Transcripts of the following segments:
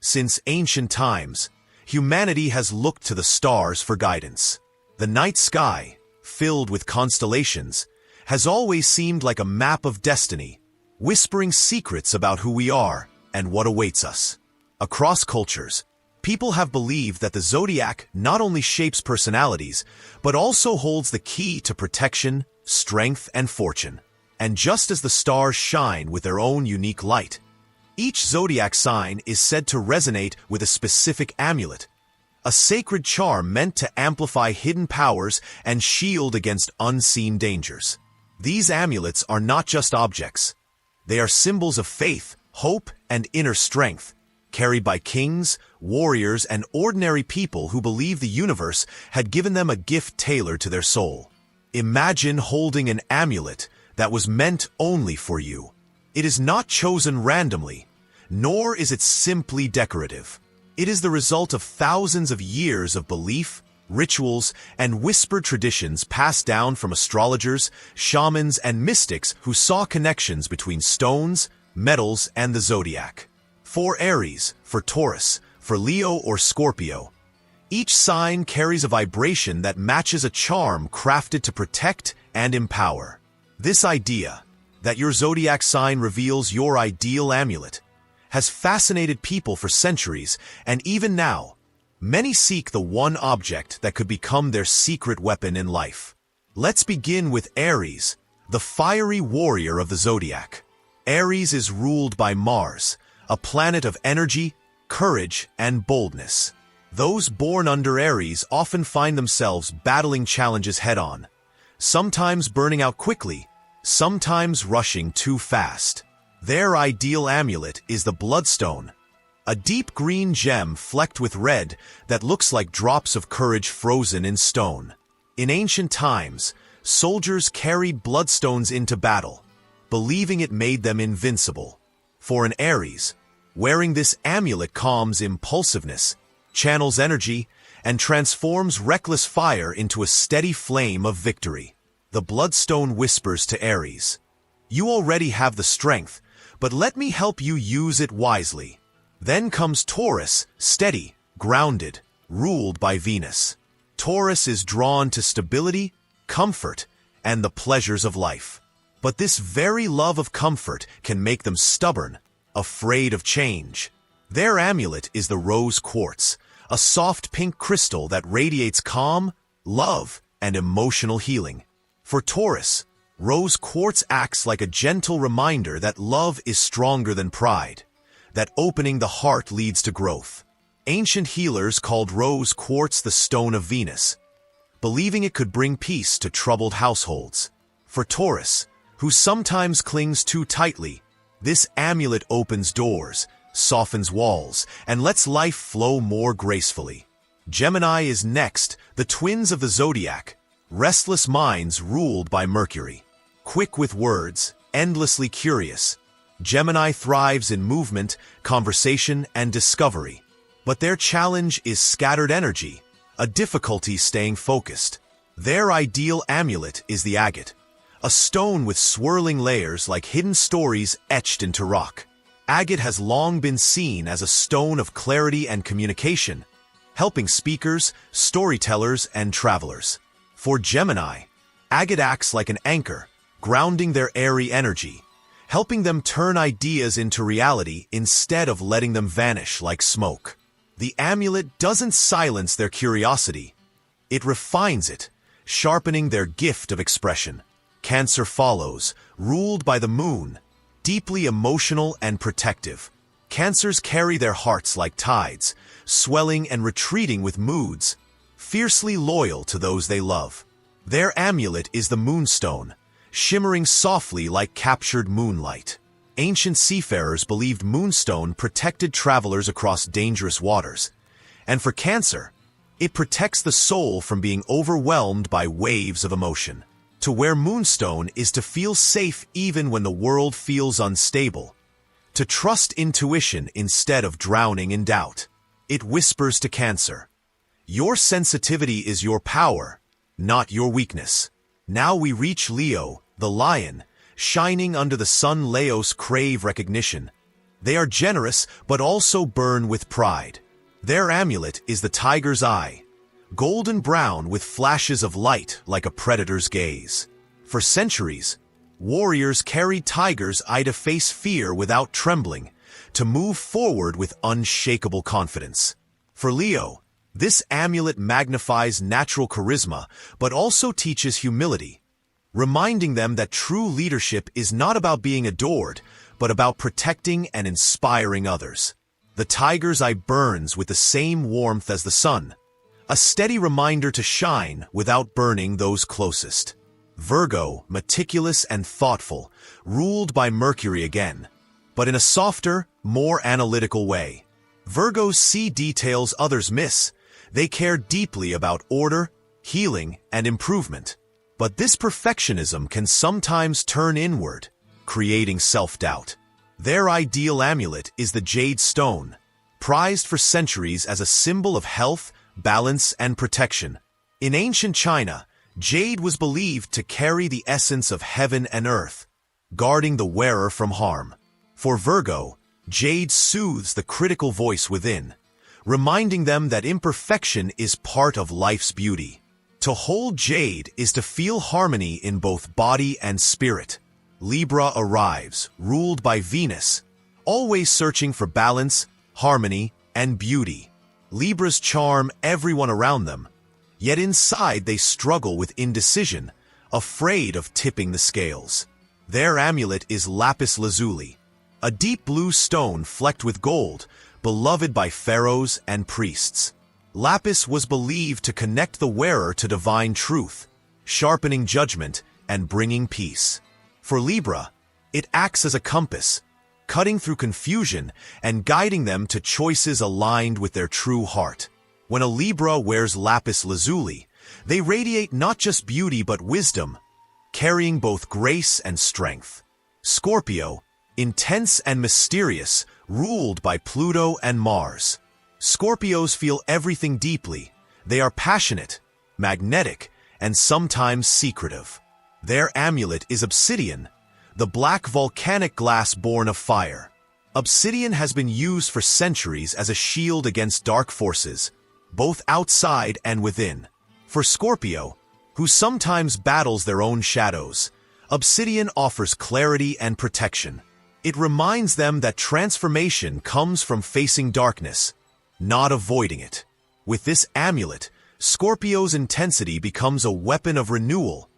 Since ancient times, humanity has looked to the stars for guidance. The night sky, filled with constellations, has always seemed like a map of destiny, whispering secrets about who we are and what awaits us. Across cultures, people have believed that the zodiac not only shapes personalities, but also holds the key to protection, strength, and fortune. And just as the stars shine with their own unique light, each zodiac sign is said to resonate with a specific amulet, a sacred charm meant to amplify hidden powers and shield against unseen dangers. These amulets are not just objects. They are symbols of faith, hope, and inner strength, carried by kings, warriors, and ordinary people who believe the universe had given them a gift tailored to their soul. Imagine holding an amulet that was meant only for you. It is not chosen randomly, nor is it simply decorative. It is the result of thousands of years of belief, rituals, and whispered traditions passed down from astrologers, shamans, and mystics who saw connections between stones, metals, and the zodiac. For Aries, for Taurus, for Leo or Scorpio, each sign carries a vibration that matches a charm crafted to protect and empower. This idea, that your zodiac sign reveals your ideal amulet, has fascinated people for centuries, and even now, many seek the one object that could become their secret weapon in life. Let's begin with Aries, the fiery warrior of the zodiac. Aries is ruled by Mars, a planet of energy, courage, and boldness. Those born under Aries often find themselves battling challenges head-on, sometimes burning out quickly, sometimes rushing too fast. Their ideal amulet is the bloodstone, a deep green gem flecked with red that looks like drops of courage frozen in stone. In ancient times, soldiers carried bloodstones into battle, believing it made them invincible. For an Aries, wearing this amulet calms impulsiveness, channels energy, and transforms reckless fire into a steady flame of victory. The bloodstone whispers to Aries, "You already have the strength, but let me help you use it wisely." Then comes Taurus, steady, grounded, ruled by Venus. Taurus is drawn to stability, comfort, and the pleasures of life. But this very love of comfort can make them stubborn, afraid of change. Their amulet is the rose quartz, a soft pink crystal that radiates calm, love, and emotional healing. For Taurus, rose quartz acts like a gentle reminder that love is stronger than pride, that opening the heart leads to growth. Ancient healers called rose quartz the stone of Venus, believing it could bring peace to troubled households. For Taurus, who sometimes clings too tightly, this amulet opens doors, softens walls, and lets life flow more gracefully. Gemini is next, the twins of the zodiac, restless minds ruled by Mercury. Quick with words, endlessly curious, Gemini thrives in movement, conversation, and discovery. But their challenge is scattered energy, a difficulty staying focused. Their ideal amulet is the agate, a stone with swirling layers like hidden stories etched into rock. Agate has long been seen as a stone of clarity and communication, helping speakers, storytellers, and travelers. For Gemini, agate acts like an anchor, grounding their airy energy, helping them turn ideas into reality instead of letting them vanish like smoke. The amulet doesn't silence their curiosity. It refines it, sharpening their gift of expression. Cancer follows, ruled by the moon, deeply emotional and protective. Cancers carry their hearts like tides, swelling and retreating with moods, fiercely loyal to those they love. Their amulet is the moonstone, shimmering softly like captured moonlight. Ancient seafarers believed moonstone protected travelers across dangerous waters. And for Cancer, it protects the soul from being overwhelmed by waves of emotion. To wear moonstone is to feel safe even when the world feels unstable, to trust intuition instead of drowning in doubt. It whispers to Cancer, "Your sensitivity is your power, not your weakness." Now we reach Leo, the lion, shining under the sun. Leos crave recognition, They are generous, but also burn with pride. Their amulet is the tiger's eye, golden brown with flashes of light like a predator's gaze. For centuries, warriors carried tigers' eye to face fear without trembling, to move forward with unshakable confidence. For Leo, this amulet magnifies natural charisma, but also teaches humility, reminding them that true leadership is not about being adored, but about protecting and inspiring others. The tiger's eye burns with the same warmth as the sun, a steady reminder to shine without burning those closest. Virgo, meticulous and thoughtful, ruled by Mercury again, but in a softer, more analytical way. Virgos see details others miss. They care deeply about order, healing, and improvement. But this perfectionism can sometimes turn inward, creating self-doubt. Their ideal amulet is the jade stone, prized for centuries as a symbol of health, balance, and protection. In ancient China, jade was believed to carry the essence of heaven and earth, guarding the wearer from harm. For Virgo, jade soothes the critical voice within, reminding them that imperfection is part of life's beauty. To hold jade is to feel harmony in both body and spirit. Libra arrives, ruled by Venus, always searching for balance, harmony, and beauty. Libras charm everyone around them, yet inside they struggle with indecision, afraid of tipping the scales. Their amulet is lapis lazuli, a deep blue stone flecked with gold, beloved by pharaohs and priests. Lapis was believed to connect the wearer to divine truth, sharpening judgment and bringing peace. For Libra, it acts as a compass, cutting through confusion and guiding them to choices aligned with their true heart. When a Libra wears lapis lazuli, they radiate not just beauty but wisdom, carrying both grace and strength. Scorpio, intense and mysterious, ruled by Pluto and Mars. Scorpios feel everything deeply. They are passionate, magnetic, and sometimes secretive. Their amulet is obsidian, the black volcanic glass born of fire. Obsidian has been used for centuries as a shield against dark forces, both outside and within. For Scorpio, who sometimes battles their own shadows, obsidian offers clarity and protection. It reminds them that transformation comes from facing darkness, not avoiding it. With this amulet, Scorpio's intensity becomes a weapon of renewal,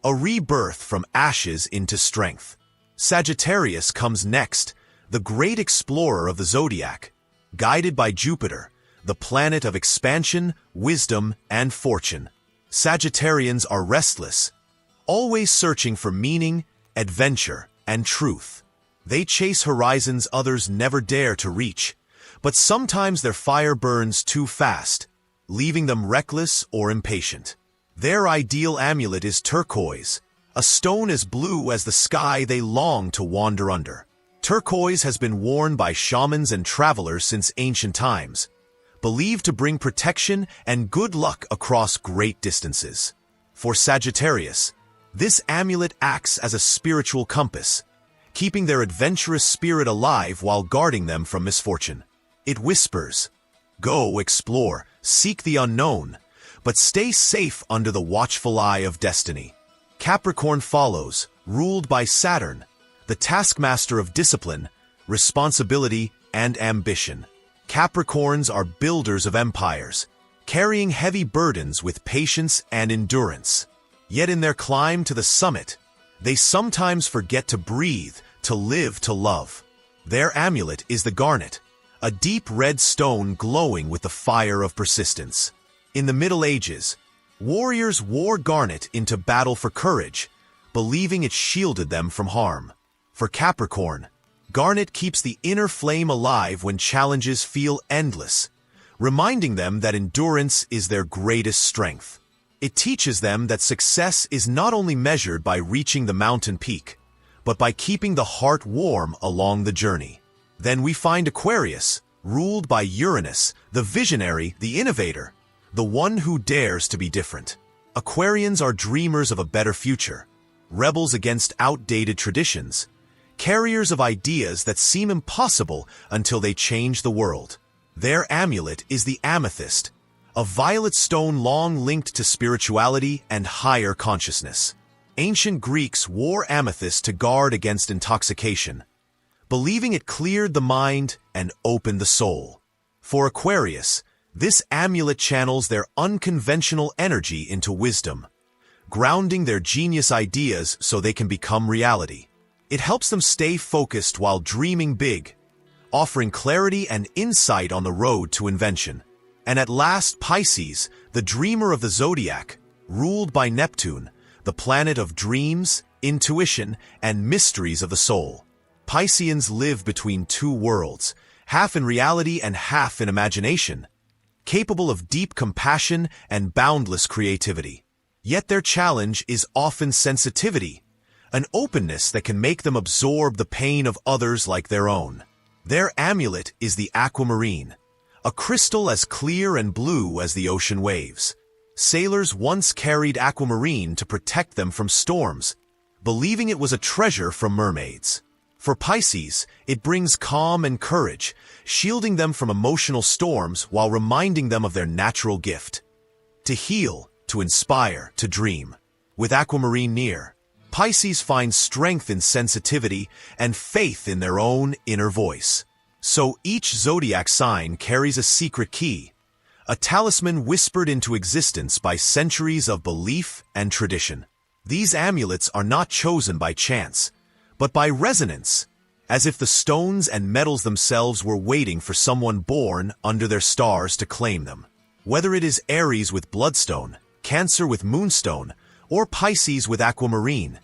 a rebirth from ashes into strength. Sagittarius comes next, the great explorer of the Zodiac, guided by Jupiter, the planet of expansion, wisdom, and fortune. Sagittarians are restless, always searching for meaning, adventure, and truth. They chase horizons others never dare to reach, but sometimes their fire burns too fast, leaving them reckless or impatient. Their ideal amulet is turquoise, a stone as blue as the sky they long to wander under. Turquoise has been worn by shamans and travelers since ancient times, believed to bring protection and good luck across great distances. For Sagittarius, this amulet acts as a spiritual compass, keeping their adventurous spirit alive while guarding them from misfortune. It whispers, "Go explore, seek the unknown, but stay safe under the watchful eye of destiny." Capricorn follows, ruled by Saturn, the taskmaster of discipline, responsibility, and ambition. Capricorns are builders of empires, carrying heavy burdens with patience and endurance. Yet in their climb to the summit, they sometimes forget to breathe, to live, to love. Their amulet is the garnet, a deep red stone glowing with the fire of persistence. In the Middle Ages, warriors wore garnet into battle for courage, believing it shielded them from harm. For Capricorn, garnet keeps the inner flame alive when challenges feel endless, reminding them that endurance is their greatest strength. It teaches them that success is not only measured by reaching the mountain peak, but by keeping the heart warm along the journey. Then we find Aquarius, ruled by Uranus, the visionary, the innovator, the one who dares to be different. Aquarians are dreamers of a better future, rebels against outdated traditions, carriers of ideas that seem impossible until they change the world. Their amulet is the amethyst, a violet stone long linked to spirituality and higher consciousness. Ancient Greeks wore amethyst to guard against intoxication, believing it cleared the mind and opened the soul. For Aquarius, this amulet channels their unconventional energy into wisdom, grounding their genius ideas so they can become reality. It helps them stay focused while dreaming big, offering clarity and insight on the road to invention. And at last, Pisces, the dreamer of the Zodiac, ruled by Neptune, the planet of dreams, intuition, and mysteries of the soul. Pisceans live between two worlds, half in reality and half in imagination, capable of deep compassion and boundless creativity. Yet their challenge is often sensitivity, an openness that can make them absorb the pain of others like their own. Their amulet is the aquamarine, a crystal as clear and blue as the ocean waves. Sailors once carried aquamarine to protect them from storms, believing it was a treasure from mermaids. For Pisces, it brings calm and courage, shielding them from emotional storms while reminding them of their natural gift: to heal, to inspire, to dream. With aquamarine near, Pisces finds strength in sensitivity and faith in their own inner voice. So each zodiac sign carries a secret key, a talisman whispered into existence by centuries of belief and tradition. These amulets are not chosen by chance, but by resonance, as if the stones and metals themselves were waiting for someone born under their stars to claim them. Whether it is Aries with bloodstone, Cancer with moonstone, or Pisces with aquamarine,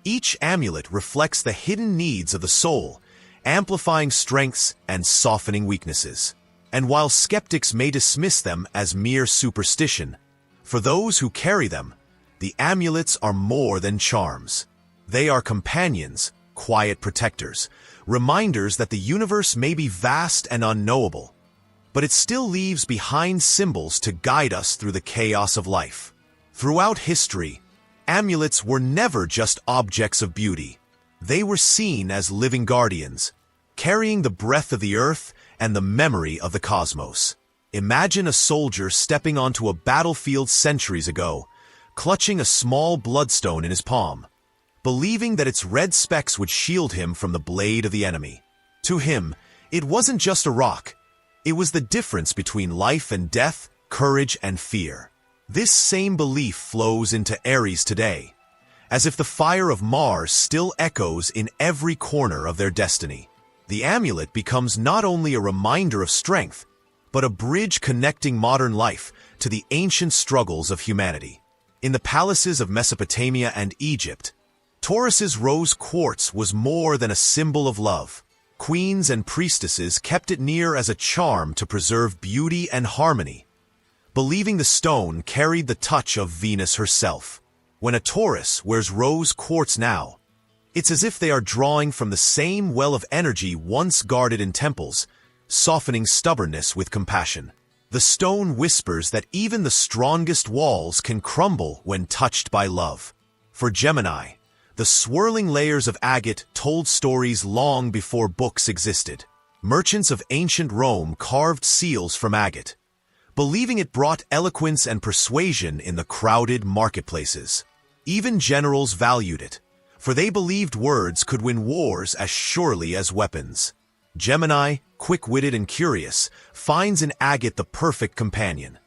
each amulet reflects the hidden needs of the soul, amplifying strengths and softening weaknesses. And while skeptics may dismiss them as mere superstition, for those who carry them, the amulets are more than charms. They are companions, quiet protectors, reminders that the universe may be vast and unknowable, but it still leaves behind symbols to guide us through the chaos of life. Throughout history, amulets were never just objects of beauty. They were seen as living guardians, carrying the breath of the earth and the memory of the cosmos. Imagine a soldier stepping onto a battlefield centuries ago, clutching a small bloodstone in his palm, believing that its red specks would shield him from the blade of the enemy. To him, it wasn't just a rock. It was the difference between life and death, courage and fear. This same belief flows into Aries today, as if the fire of Mars still echoes in every corner of their destiny. The amulet becomes not only a reminder of strength, but a bridge connecting modern life to the ancient struggles of humanity. In the palaces of Mesopotamia and Egypt, Taurus's rose quartz was more than a symbol of love. Queens and priestesses kept it near as a charm to preserve beauty and harmony, believing the stone carried the touch of Venus herself. When a Taurus wears rose quartz now, it's as if they are drawing from the same well of energy once guarded in temples, softening stubbornness with compassion. The stone whispers that even the strongest walls can crumble when touched by love. For Gemini, the swirling layers of agate told stories long before books existed. Merchants of ancient Rome carved seals from agate, believing it brought eloquence and persuasion in the crowded marketplaces. Even generals valued it, for they believed words could win wars as surely as weapons. Gemini, quick-witted and curious, finds in agate the perfect companion,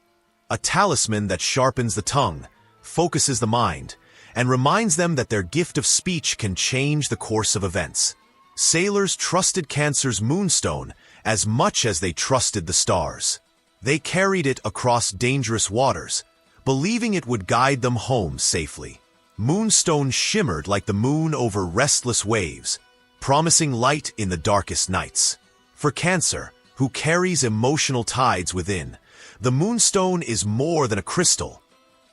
a talisman that sharpens the tongue, focuses the mind, and reminds them that their gift of speech can change the course of events. Sailors trusted Cancer's moonstone as much as they trusted the stars. They carried it across dangerous waters, believing it would guide them home safely. Moonstone shimmered like the moon over restless waves, promising light in the darkest nights. For Cancer, who carries emotional tides within, the moonstone is more than a crystal.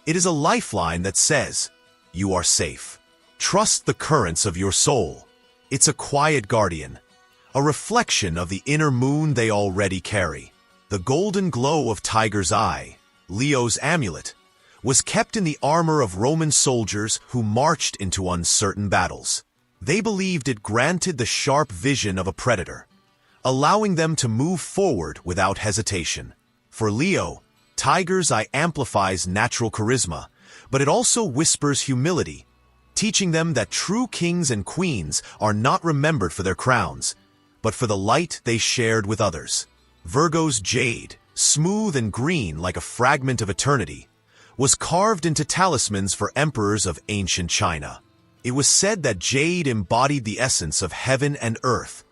It is a lifeline that says, "You are safe. Trust the currents of your soul." It's a quiet guardian, a reflection of the inner moon they already carry. The golden glow of Tiger's Eye, Leo's amulet, was kept in the armor of Roman soldiers who marched into uncertain battles. They believed it granted the sharp vision of a predator, allowing them to move forward without hesitation. For Leo, tiger's eye amplifies natural charisma, but it also whispers humility, teaching them that true kings and queens are not remembered for their crowns, but for the light they shared with others. Virgo's jade, smooth and green like a fragment of eternity, was carved into talismans for emperors of ancient China. It was said that jade embodied the essence of heaven and earth,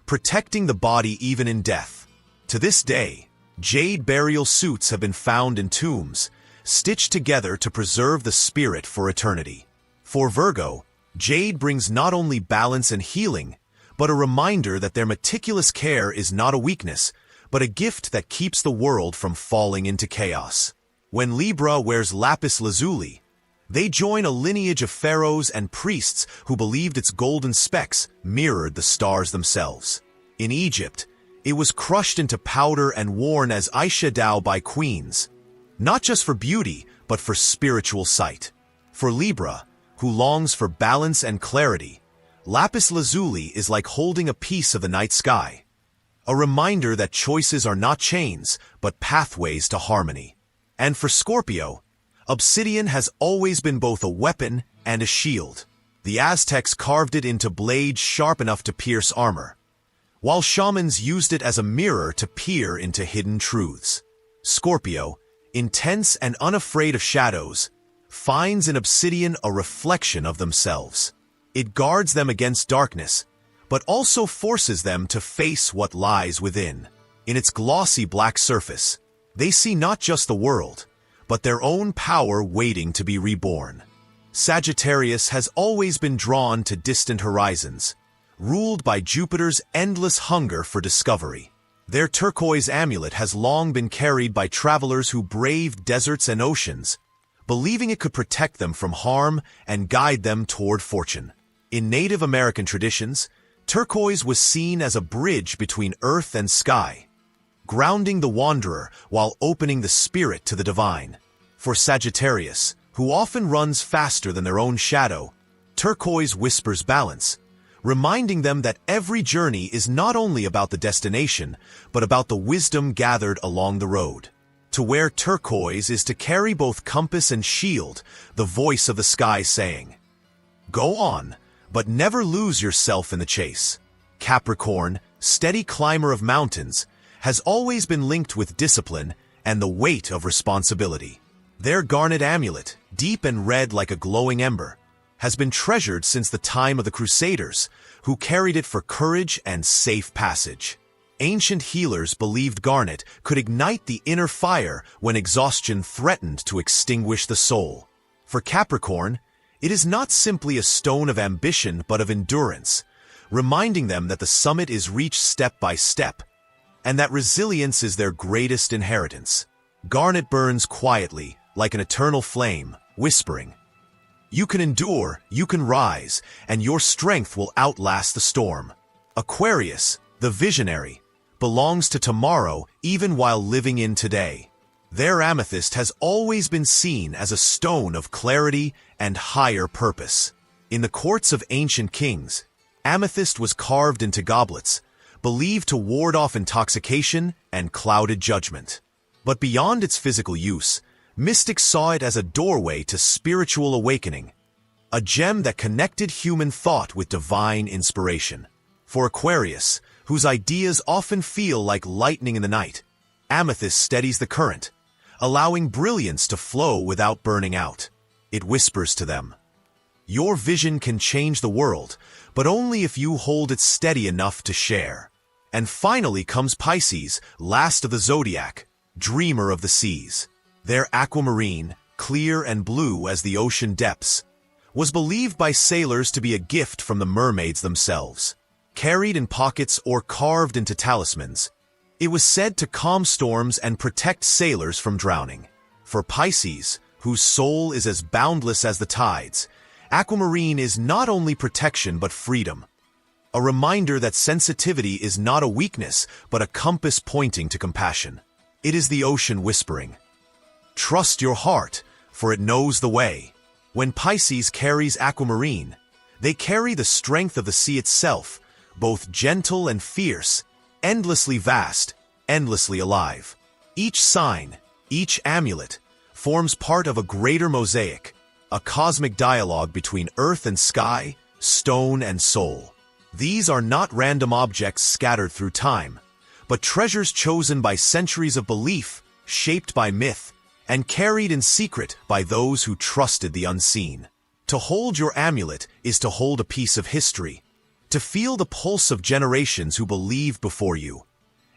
protecting the body even in death. To this day, jade burial suits have been found in tombs, stitched together to preserve the spirit for eternity. For Virgo, jade brings not only balance and healing, but a reminder that their meticulous care is not a weakness, but a gift that keeps the world from falling into chaos. When Libra wears lapis lazuli, they join a lineage of pharaohs and priests who believed its golden specks mirrored the stars themselves. In Egypt, it was crushed into powder and worn as eyeshadow by queens, not just for beauty, but for spiritual sight. For Libra, who longs for balance and clarity, lapis lazuli is like holding a piece of the night sky, a reminder that choices are not chains, but pathways to harmony. And for Scorpio, obsidian has always been both a weapon and a shield. The Aztecs carved it into blades sharp enough to pierce armor, while shamans used it as a mirror to peer into hidden truths. Scorpio, intense and unafraid of shadows, finds in obsidian a reflection of themselves. It guards them against darkness, but also forces them to face what lies within. In its glossy black surface, they see not just the world, but their own power waiting to be reborn. Sagittarius has always been drawn to distant horizons, ruled by Jupiter's endless hunger for discovery. Their turquoise amulet has long been carried by travelers who braved deserts and oceans, believing it could protect them from harm and guide them toward fortune. In Native American traditions, turquoise was seen as a bridge between earth and sky, grounding the wanderer while opening the spirit to the divine. For Sagittarius, who often runs faster than their own shadow, turquoise whispers balance, reminding them that every journey is not only about the destination, but about the wisdom gathered along the road. To wear turquoise is to carry both compass and shield, the voice of the sky saying, "Go on, but never lose yourself in the chase." Capricorn, steady climber of mountains, has always been linked with discipline and the weight of responsibility. Their garnet amulet, deep and red like a glowing ember, has been treasured since the time of the Crusaders, who carried it for courage and safe passage. Ancient healers believed garnet could ignite the inner fire when exhaustion threatened to extinguish the soul. For Capricorn, it is not simply a stone of ambition but of endurance, reminding them that the summit is reached step by step, and that resilience is their greatest inheritance. Garnet burns quietly, like an eternal flame, whispering, "You can endure, you can rise, and your strength will outlast the storm." Aquarius, the visionary, belongs to tomorrow even while living in today. Their amethyst has always been seen as a stone of clarity and higher purpose. In the courts of ancient kings, amethyst was carved into goblets, believed to ward off intoxication and clouded judgment. But beyond its physical use, mystics saw it as a doorway to spiritual awakening, a gem that connected human thought with divine inspiration. For Aquarius, whose ideas often feel like lightning in the night, amethyst steadies the current, allowing brilliance to flow without burning out. It whispers to them, "Your vision can change the world, but only if you hold it steady enough to share." And finally comes Pisces, last of the Zodiac, dreamer of the seas. Their aquamarine, clear and blue as the ocean depths, was believed by sailors to be a gift from the mermaids themselves. Carried in pockets or carved into talismans, it was said to calm storms and protect sailors from drowning. For Pisces, whose soul is as boundless as the tides, aquamarine is not only protection but freedom, a reminder that sensitivity is not a weakness but a compass pointing to compassion. It is the ocean whispering, "Trust your heart, for it knows the way." When Pisces carries aquamarine, They carry the strength of the sea itself, both gentle and fierce, endlessly vast, endlessly alive. Each sign, each amulet, forms part of a greater mosaic, a cosmic dialogue between earth and sky, stone and soul. These are not random objects scattered through time, but treasures chosen by centuries of belief, shaped by myth, and carried in secret by those who trusted the unseen. To hold your amulet is to hold a piece of history, to feel the pulse of generations who believed before you,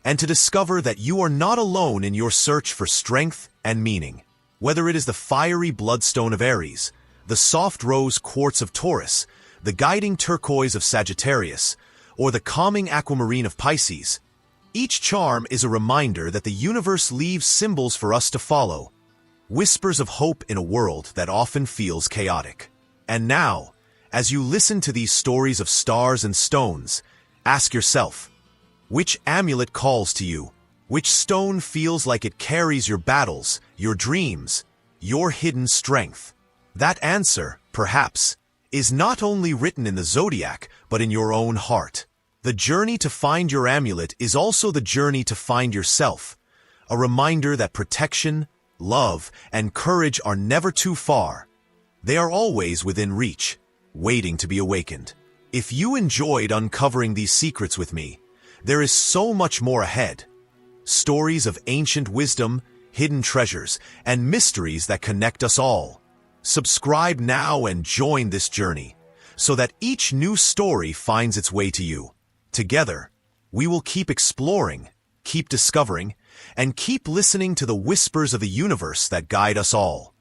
and to discover that you are not alone in your search for strength and meaning. Whether it is the fiery bloodstone of Aries, the soft rose quartz of Taurus, the guiding turquoise of Sagittarius, or the calming aquamarine of Pisces, each charm is a reminder that the universe leaves symbols for us to follow, whispers of hope in a world that often feels chaotic. And now, as you listen to these stories of stars and stones, ask yourself, which amulet calls to you? Which stone feels like it carries your battles, your dreams, your hidden strength? That answer, perhaps, is not only written in the Zodiac, but in your own heart. The journey to find your amulet is also the journey to find yourself, a reminder that protection, love, and courage are never too far. They are always within reach, waiting to be awakened. If you enjoyed uncovering these secrets with me, there is so much more ahead. Stories of ancient wisdom, hidden treasures, and mysteries that connect us all. Subscribe now and join this journey, so that each new story finds its way to you. Together, we will keep exploring, keep discovering, and keep listening to the whispers of the universe that guide us all.